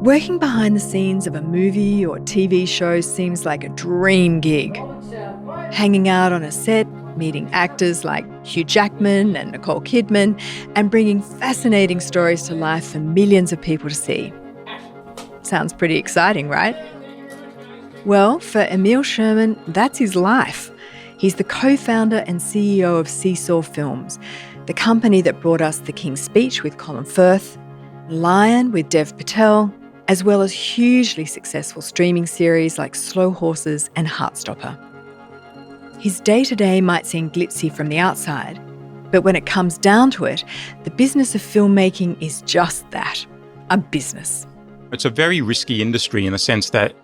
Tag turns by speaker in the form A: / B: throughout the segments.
A: Working behind the scenes of a movie or TV show seems like a dream gig. Hanging out on a set, meeting actors like Hugh Jackman and Nicole Kidman, and bringing fascinating stories to life for millions of people to see. Sounds pretty exciting, right? Well, for Emile Sherman, that's his life. He's the co-founder and CEO of Seesaw Films, the company that brought us The King's Speech with Colin Firth, Lion with Dev Patel, as well as hugely successful streaming series like Slow Horses and Heartstopper. His day-to-day might seem glitzy from the outside, but when it comes down to it, the business of filmmaking is just that, a business.
B: It's a very risky industry in the sense that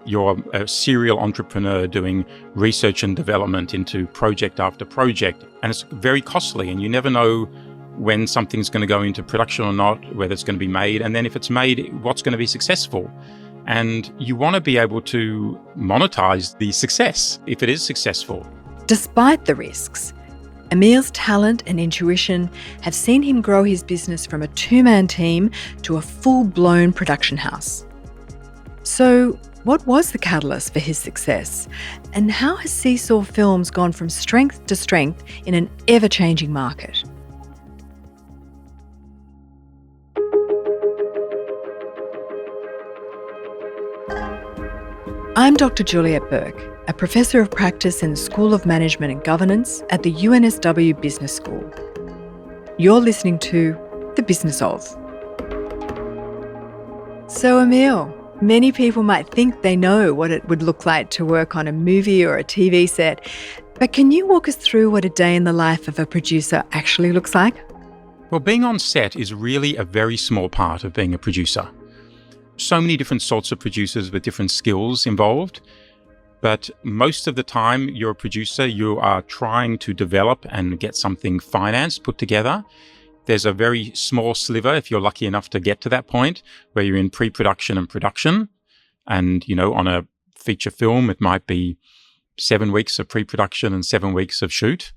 B: you're a serial entrepreneur doing research and development into project after project, and it's very costly, and you never know when something's going to go into production or not, whether it's going to be made, and then if it's made, what's going to be successful. And you want to be able to monetize the success if it is successful.
A: Despite the risks, Emile's talent and intuition have seen him grow his business from a two-man team to a full-blown production house. So, what was the catalyst for his success? And how has Seesaw Films gone from strength to strength in an ever-changing market? I'm Dr. Juliette Burke, a professor of practice in the School of Management and Governance at the UNSW Business School. You're listening to The Business Of. So, Emile, many people might think they know what it would look like to work on a movie or a TV set, but can you walk us through what a day in the life of a producer actually looks like?
B: Well, being on set is really a very small part of being a producer. So many different sorts of producers with different skills involved, but most of the time you're a producer, you are trying to develop and get something financed, put together. There's a very small sliver, if you're lucky enough to get to that point, where you're in pre-production and production. And, on a feature film, it might be 7 weeks of pre-production and 7 weeks of shoot.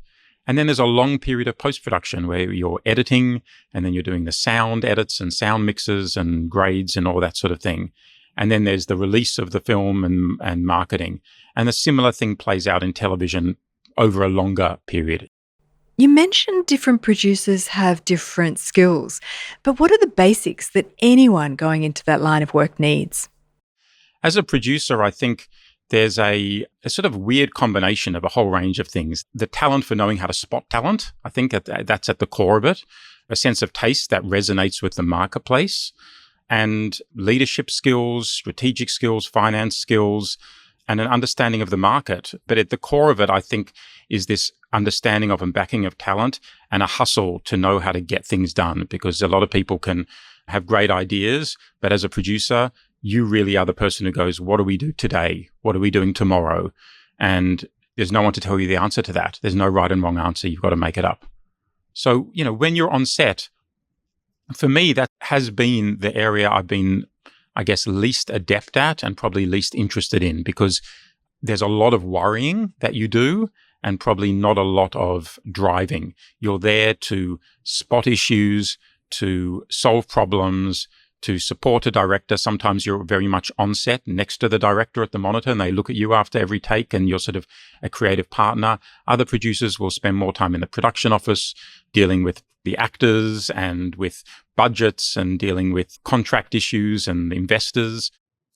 B: And then there's a long period of post-production where you're editing, and then you're doing the sound edits and sound mixes and grades and all that sort of thing. And then there's the release of the film and marketing. And a similar thing plays out in television over a longer period.
A: You mentioned different producers have different skills, but what are the basics that anyone going into that line of work needs?
B: As a producer, I think there's a sort of weird combination of a whole range of things. The talent for knowing how to spot talent, I think that's at the core of it. A sense of taste that resonates with the marketplace, and leadership skills, strategic skills, finance skills, and an understanding of the market. But at the core of it, I think, is this understanding of and backing of talent and a hustle to know how to get things done, because a lot of people can have great ideas, but as a producer, you really are the person who goes, what do we do today? What are we doing tomorrow? And there's no one to tell you the answer to that. There's no right and wrong answer. You've got to make it up. So, when you're on set, for me, that has been the area I've been, I guess, least adept at and probably least interested in, because there's a lot of worrying that you do and probably not a lot of driving. You're there to spot issues, to solve problems, to support a director. Sometimes you're very much on set next to the director at the monitor, and they look at you after every take, and you're sort of a creative partner. Other producers will spend more time in the production office dealing with the actors and with budgets and dealing with contract issues and investors.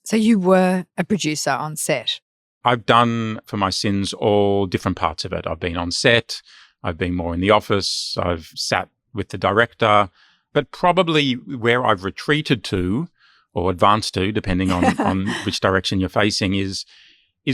A: So you were a producer on set?
B: I've done, for my sins, all different parts of it. I've been on set, I've been more in the office, I've sat with the director. But probably where I've retreated to or advanced to, depending on which direction you're facing, is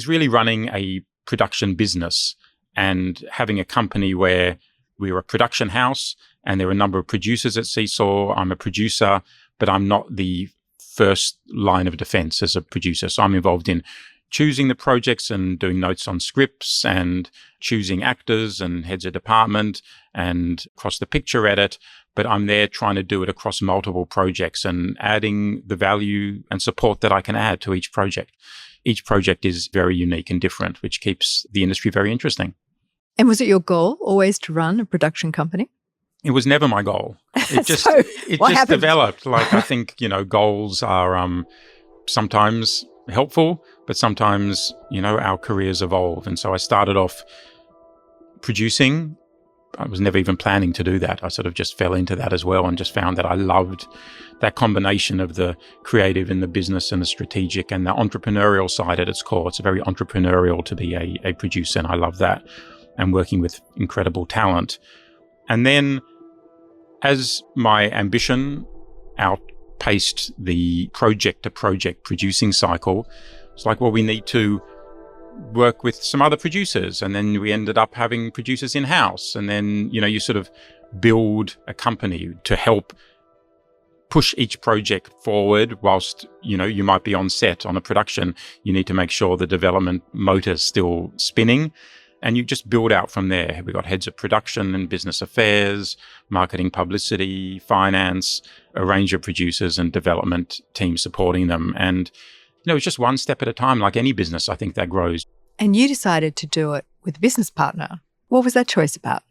B: really running a production business and having a company where we're a production house and there are a number of producers at Seesaw. I'm a producer, but I'm not the first line of defense as a producer. So I'm involved in choosing the projects and doing notes on scripts and choosing actors and heads of department and across the picture edit. But I'm there trying to do it across multiple projects and adding the value and support that I can add to each project. Each project is very unique and different, which keeps the industry very interesting.
A: And was it your goal always to run a production company?
B: It was never my goal. It just
A: So,
B: it
A: what
B: just
A: happened?
B: developed. Like, I think, goals are sometimes helpful, but sometimes, our careers evolve. And so I started off producing. I was never even planning to do that. I sort of just fell into that as well and just found that I loved that combination of the creative and the business and the strategic and the entrepreneurial side at its core. It's very entrepreneurial to be a producer, and I love that, and working with incredible talent. And then as my ambition outpaced the project-to-project producing cycle, it's like, well, we need to work with some other producers. And then we ended up having producers in-house. And then, you sort of build a company to help push each project forward whilst, you might be on set on a production. You need to make sure the development motor's still spinning. And you just build out from there. We've got heads of production and business affairs, marketing, publicity, finance, a range of producers and development teams supporting them. And, it's just one step at a time, like any business, I think, that grows.
A: And you decided to do it with a business partner. What was that choice about?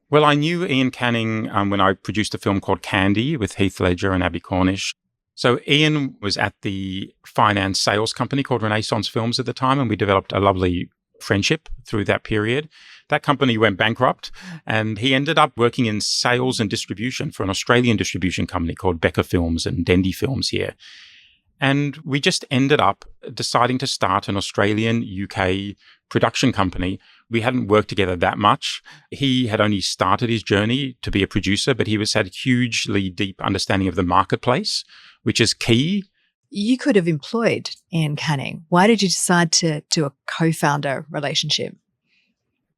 B: Well, I knew Iain Canning when I produced a film called Candy with Heath Ledger and Abby Cornish. So Iain was at the finance sales company called Renaissance Films at the time, and we developed a lovely friendship through that period. That company went bankrupt, and he ended up working in sales and distribution for an Australian distribution company called Becker Films and Dendy Films here. And we just ended up deciding to start an Australian UK production company. We hadn't worked together that much. He had only started his journey to be a producer, but he had hugely deep understanding of the marketplace, which is key.
A: You could have employed Iain Canning. Why did you decide to do a co-founder relationship?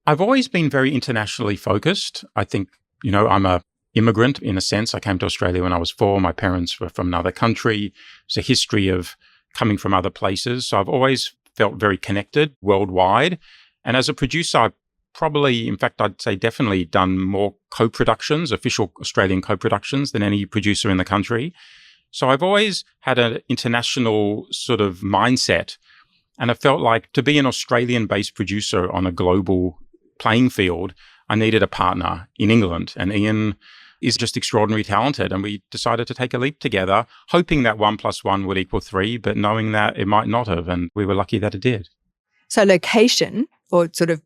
B: I've always been very internationally focused. I think, I'm a immigrant in a sense. I came to Australia when I was 4. My parents were from another country. There's a history of coming from other places. So I've always felt very connected worldwide. And as a producer, I've probably, in fact, I'd say definitely done more co-productions, official Australian co-productions, than any producer in the country. So I've always had an international sort of mindset. And I felt like to be an Australian-based producer on a global playing field, I needed a partner in England. And Iain is just extraordinarily talented. And we decided to take a leap together, hoping that 1 + 1 would equal 3, but knowing that it might not have. And we were lucky that it did.
A: So location, or sort of,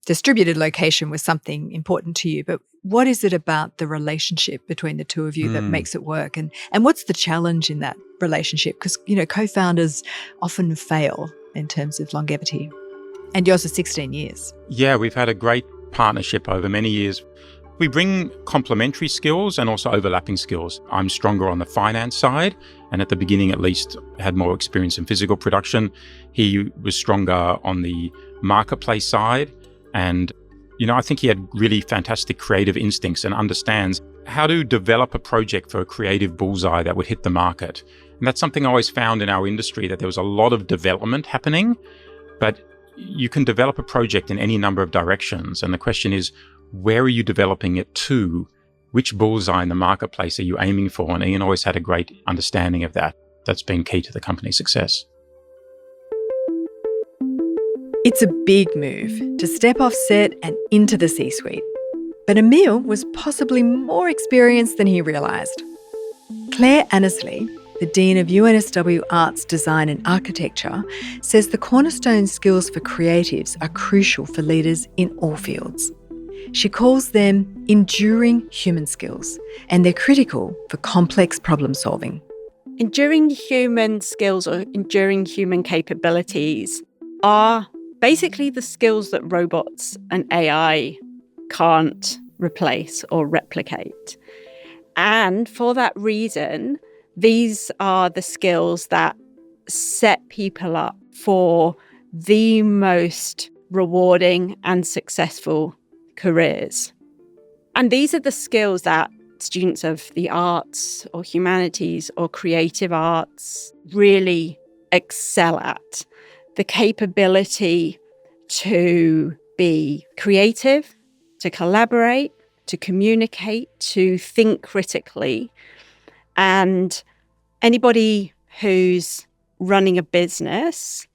A: distributed location, was something important to you. But what is it about the relationship between the two of you that makes it work? And what's the challenge in that relationship? Because, co-founders often fail in terms of longevity. And yours is 16 years.
B: Yeah, we've had a great partnership over many years. We bring complementary skills and also overlapping skills. I'm stronger on the finance side, and at the beginning at least had more experience in physical production. He was stronger on the marketplace side, and I think he had really fantastic creative instincts and understands how to develop a project for a creative bullseye that would hit the market. And that's something I always found in our industry, that there was a lot of development happening, but you can develop a project in any number of directions. And the question is, where are you developing it to? Which bullseye in the marketplace are you aiming for? And Iain always had a great understanding of that. That's been key to the company's success.
A: It's a big move to step off set and into the C-suite. But Emile was possibly more experienced than he realised. Claire Annesley, the Dean of UNSW Arts, Design and Architecture, says the cornerstone skills for creatives are crucial for leaders in all fields. She calls them enduring human skills, and they're critical for complex problem solving.
C: Enduring human skills or enduring human capabilities are basically the skills that robots and AI can't replace or replicate. And for that reason, these are the skills that set people up for the most rewarding and successful careers. And these are the skills that students of the arts or humanities or creative arts really excel at. The capability to be creative, to collaborate, to communicate, to think critically. And anybody who's running a business,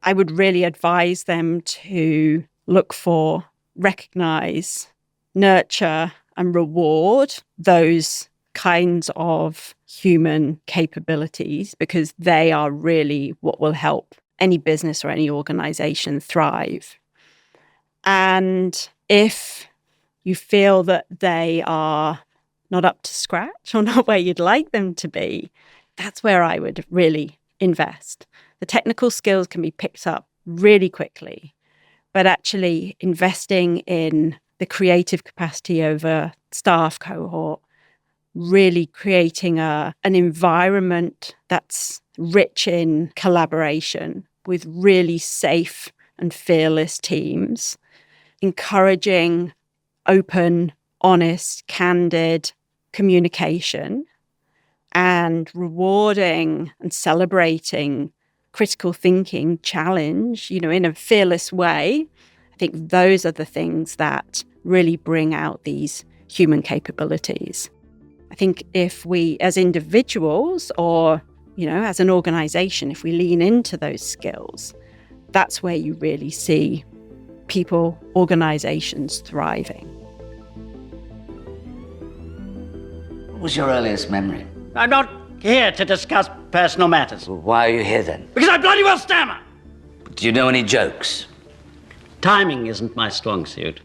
C: I would really advise them to look for, recognize, nurture, and reward those kinds of human capabilities, because they are really what will help any business or any organization thrive. And if you feel that they are not up to scratch or not where you'd like them to be, that's where I would really invest. The technical skills can be picked up really quickly, but actually investing in the creative capacity of a staff cohort, really creating an environment that's rich in collaboration with really safe and fearless teams, encouraging open, honest, candid communication, and rewarding and celebrating critical thinking, challenge, in a fearless way. I think those are the things that really bring out these human capabilities. I think if we, as individuals or, as an organization, if we lean into those skills, that's where you really see people, organizations thriving.
D: What was your earliest memory?
E: I'm not here to discuss personal matters.
D: Well, why are you here then?
E: Because I bloody well stammer!
D: Do you know any jokes?
E: Timing isn't my strong suit.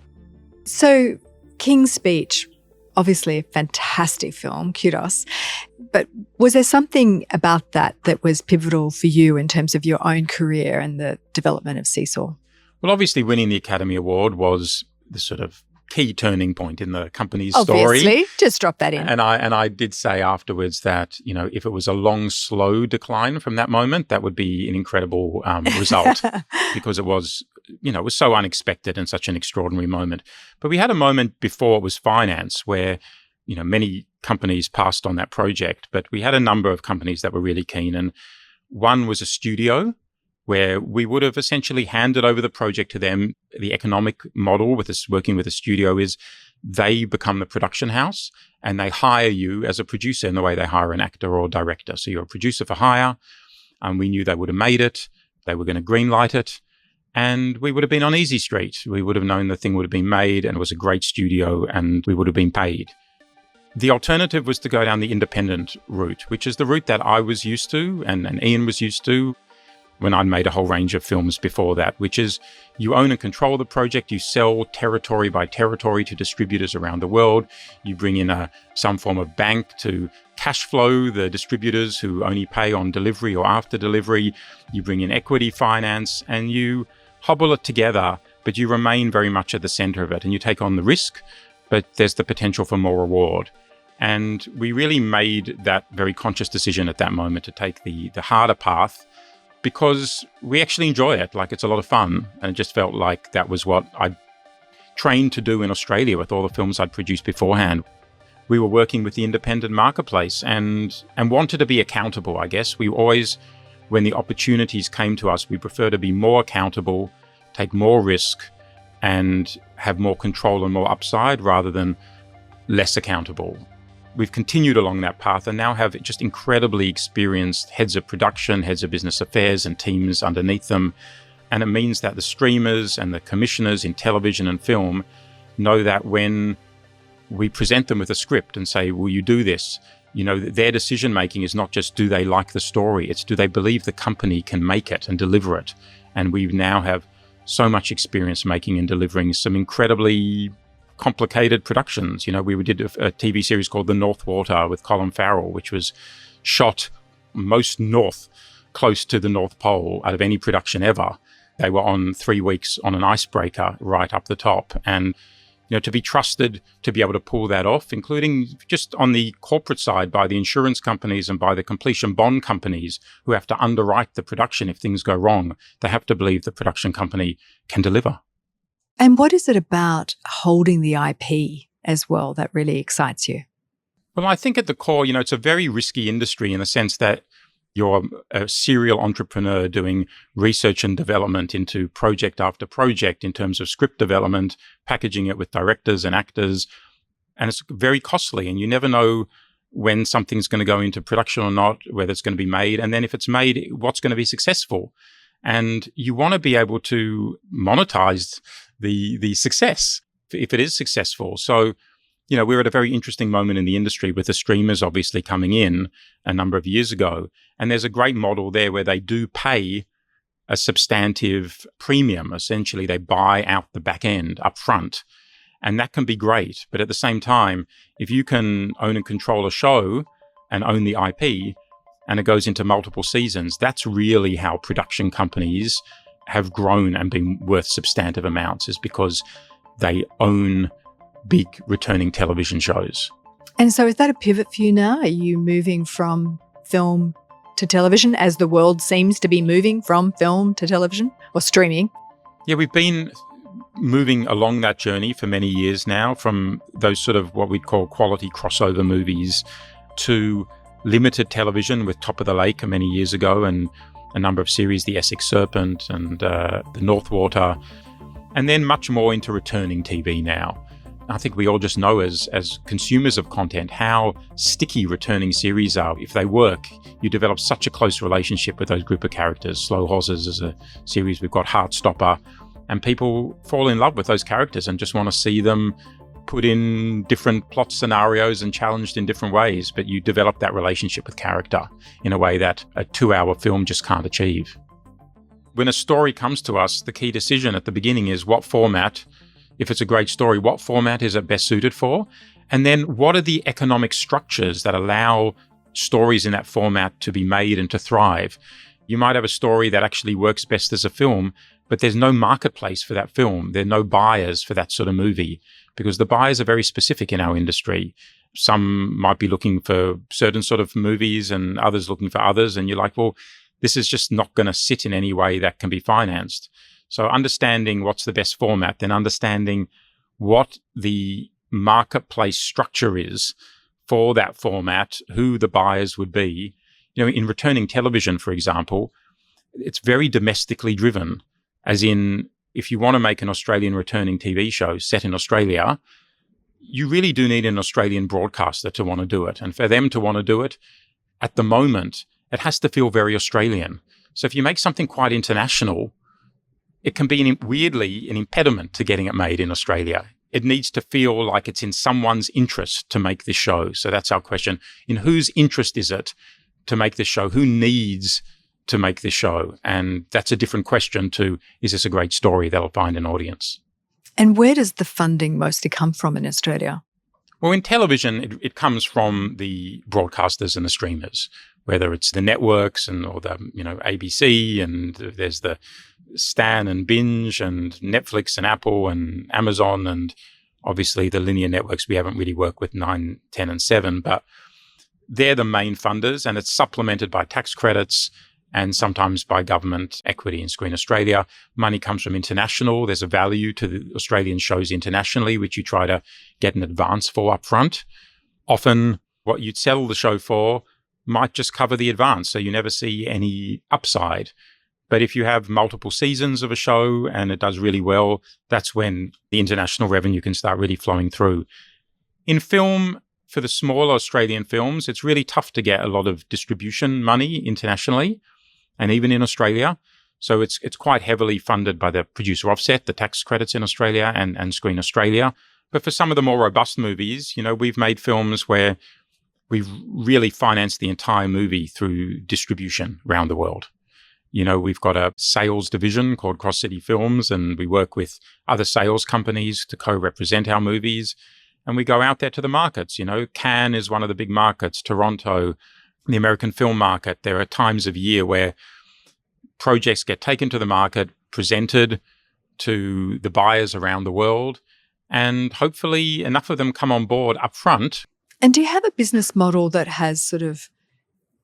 A: So, King's Speech, obviously a fantastic film, kudos. But was there something about that was pivotal for you in terms of your own career and the development of Seesaw?
B: Well, obviously winning the Academy Award was the sort of key turning point in the company's
A: Obviously,
B: story.
A: just drop that in.
B: And I did say afterwards that, if it was a long, slow decline from that moment, that would be an incredible result because it was, it was so unexpected and such an extraordinary moment. But we had a moment before it was finance where, many companies passed on that project, but we had a number of companies that were really keen. And one was a studio where we would have essentially handed over the project to them. The economic model with us working with a studio is they become the production house and they hire you as a producer in the way they hire an actor or director. So you're a producer for hire. And we knew they would have made it. They were going to greenlight it. And we would have been on easy street. We would have known the thing would have been made and it was a great studio and we would have been paid. The alternative was to go down the independent route, which is the route that I was used to and Iain was used to when I'd made a whole range of films before that, which is you own and control the project, you sell territory by territory to distributors around the world, you bring in some form of bank to cash flow the distributors who only pay on delivery or after delivery, you bring in equity finance, and you hobble it together, but you remain very much at the center of it, and you take on the risk, but there's the potential for more reward. And we really made that very conscious decision at that moment to take the harder path, because we actually enjoy it. Like, it's a lot of fun. And it just felt like that was what I trained to do in Australia with all the films I'd produced beforehand. We were working with the independent marketplace and wanted to be accountable, I guess. We always, when the opportunities came to us, we prefer to be more accountable, take more risk, and have more control and more upside rather than less accountable. We've continued along that path and now have just incredibly experienced heads of production, heads of business affairs and teams underneath them. And it means that the streamers and the commissioners in television and film know that when we present them with a script and say, will you do this? Their decision making is not just do they like the story, it's do they believe the company can make it and deliver it. And we now have so much experience making and delivering some incredibly complicated productions. We did a TV series called The North Water with Colin Farrell, which was shot most north, close to the North Pole out of any production ever. They were on 3 weeks on an icebreaker right up the top. And, to be trusted to be able to pull that off, including just on the corporate side by the insurance companies and by the completion bond companies who have to underwrite the production if things go wrong. They have to believe the production company can deliver.
A: And what is it about holding the IP as well that really excites you?
B: Well, I think at the core, it's a very risky industry in the sense that you're a serial entrepreneur doing research and development into project after project in terms of script development, packaging it with directors and actors. And it's very costly and you never know when something's going to go into production or not, whether it's going to be made. And then if it's made, what's going to be successful? And you want to be able to monetize the success if it is successful. So we're at a very interesting moment in the industry with the streamers obviously coming in a number of years ago. And there's a great model there where they do pay a substantive premium. Essentially, they buy out the back end up front. And that can be great. But at the same time, if you can own and control a show and own the IP, and it goes into multiple seasons, that's really how production companies have grown and been worth substantive amounts, is because they own big returning television shows.
A: And so is that a pivot for you now? Are you moving from film to television as the world seems to be moving from film to television or streaming?
B: Yeah, we've been moving along that journey for many years now, from those sort of what we'd call quality crossover movies to limited television with Top of the Lake many years ago, and a number of series, The Essex Serpent and The Northwater, and then much more into returning TV now. I think we all just know as consumers of content how sticky returning series are. If they work, you develop such a close relationship with those group of characters. Slow Horses is a series. We've got Heartstopper, and people fall in love with those characters and just want to see them put in different plot scenarios and challenged in different ways. But you develop that relationship with character in a way that a 2-hour film just can't achieve. When a story comes to us, the key decision at the beginning is what format. If it's a great story, what format is it best suited for? And then what are the economic structures that allow stories in that format to be made and to thrive? You might have a story that actually works best as a film, but there's no marketplace for that film. There are no buyers for that sort of movie, because the buyers are very specific in our industry. Some might be looking for certain sort of movies and others looking for others. And you're like, well, this is just not going to sit in any way that can be financed. So understanding what's the best format, then understanding what the marketplace structure is for that format, who the buyers would be. In returning television, for example, it's very domestically driven, as in, if you want to make an Australian returning TV show set in Australia, you really do need an Australian broadcaster to want to do it. And for them to want to do it, at the moment, it has to feel very Australian. So if you make something quite international, it can be weirdly an impediment to getting it made in Australia. It needs to feel like it's in someone's interest to make this show. So that's our question. In whose interest is it to make this show? Who needs to make this show? And that's a different question to, is this a great story that'll find an audience?
A: And where does the funding mostly come from in Australia?
B: Well, in television, it comes from the broadcasters and the streamers, whether it's the networks or the ABC, and there's the Stan and Binge and Netflix and Apple and Amazon, and obviously the linear networks we haven't really worked with 9, 10 and 7, but they're the main funders, and it's supplemented by tax credits and sometimes by government equity in Screen Australia. Money comes from international. There's a value to the Australian shows internationally, which you try to get an advance for upfront. Often what you'd sell the show for might just cover the advance, so you never see any upside. But if you have multiple seasons of a show and it does really well, that's when the international revenue can start really flowing through. In film, for the smaller Australian films, it's really tough to get a lot of distribution money internationally and even in Australia. So it's quite heavily funded by the producer offset, the tax credits in Australia and Screen Australia. But for some of the more robust movies, we've made films where we've really financed the entire movie through distribution around the world. We've got a sales division called Cross City Films, and we work with other sales companies to co-represent our movies. And we go out there to the markets. Cannes is one of the big markets, Toronto, the American film market. There are times of year where projects get taken to the market, presented to the buyers around the world, and hopefully enough of them come on board up front.
A: And do you have a business model that has sort of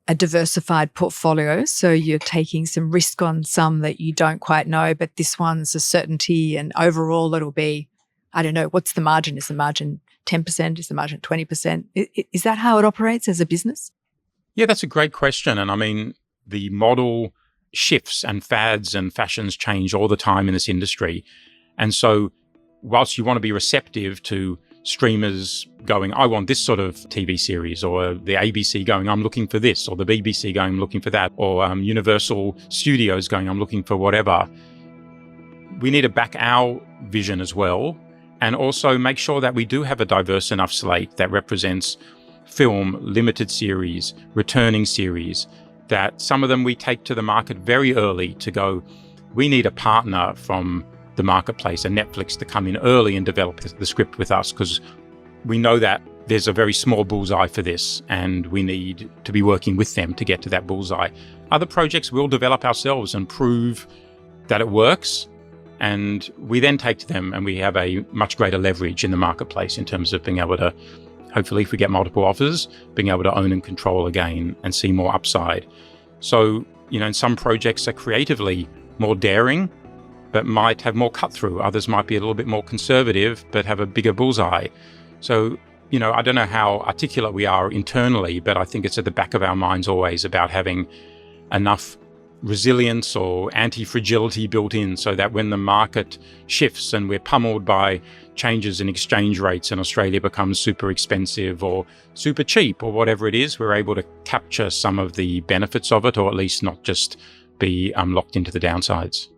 A: a diversified portfolio? So you're taking some risk on some that you don't quite know, but this one's a certainty, and overall it'll be, I don't know, what's the margin? Is the margin 10%? Is the margin 20%? Is that how it operates as a business?
B: Yeah, that's a great question. And I mean, the model shifts and fads and fashions change all the time in this industry. And so whilst you want to be receptive to streamers going, I want this sort of TV series, or the ABC going, I'm looking for this, or the BBC going, I'm looking for that, or Universal Studios going, I'm looking for whatever. We need to back our vision as well and also make sure that we do have a diverse enough slate that represents film, limited series, returning series, that some of them we take to the market very early to go, we need a partner from the marketplace, a Netflix, to come in early and develop the script with us, because we know that there's a very small bullseye for this and we need to be working with them to get to that bullseye. Other projects we'll develop ourselves and prove that it works, and we then take to them and we have a much greater leverage in the marketplace in terms of being able to, hopefully if we get multiple offers, being able to own and control again and see more upside. So, and some projects are creatively more daring, but might have more cut through. Others might be a little bit more conservative, but have a bigger bullseye. So, I don't know how articulate we are internally, but I think it's at the back of our minds always about having enough resilience or anti-fragility built in so that when the market shifts and we're pummeled by changes in exchange rates and Australia becomes super expensive or super cheap or whatever it is, we're able to capture some of the benefits of it, or at least not just be locked into the downsides.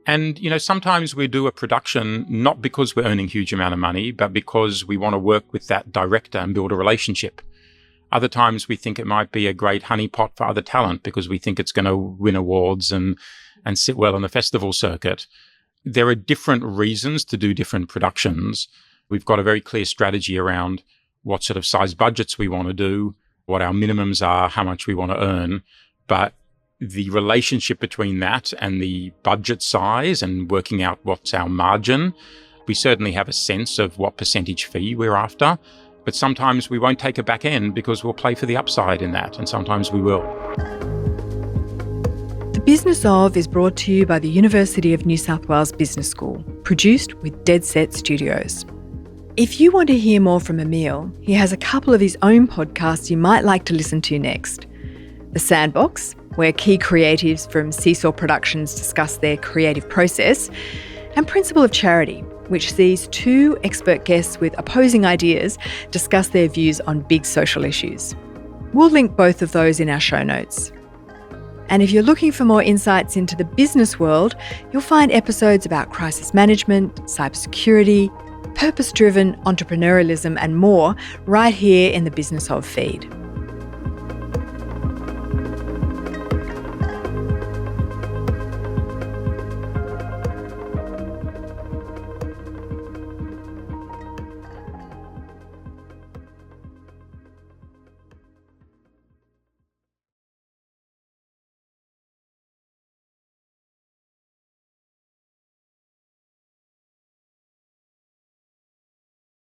B: And, sometimes we do a production not because we're earning a huge amount of money, but because we want to work with that director and build a relationship. Other times we think it might be a great honeypot for other talent because we think it's going to win awards and sit well on the festival circuit. There are different reasons to do different productions. We've got a very clear strategy around what sort of size budgets we want to do, what our minimums are, how much we want to earn. But the relationship between that and the budget size and working out what's our margin, we certainly have a sense of what percentage fee we're after. But sometimes we won't take a back end because we'll play for the upside in that, and sometimes we will.
A: The Business Of is brought to you by the University of New South Wales Business School, produced with Dead Set Studios. If you want to hear more from Emile, he has a couple of his own podcasts you might like to listen to next. The Sandbox, where key creatives from Seesaw Productions discuss their creative process, and Principle of Charity, which sees two expert guests with opposing ideas discuss their views on big social issues. We'll link both of those in our show notes. And if you're looking for more insights into the business world, you'll find episodes about crisis management, cybersecurity, purpose-driven entrepreneurialism and more right here in the Business Of feed.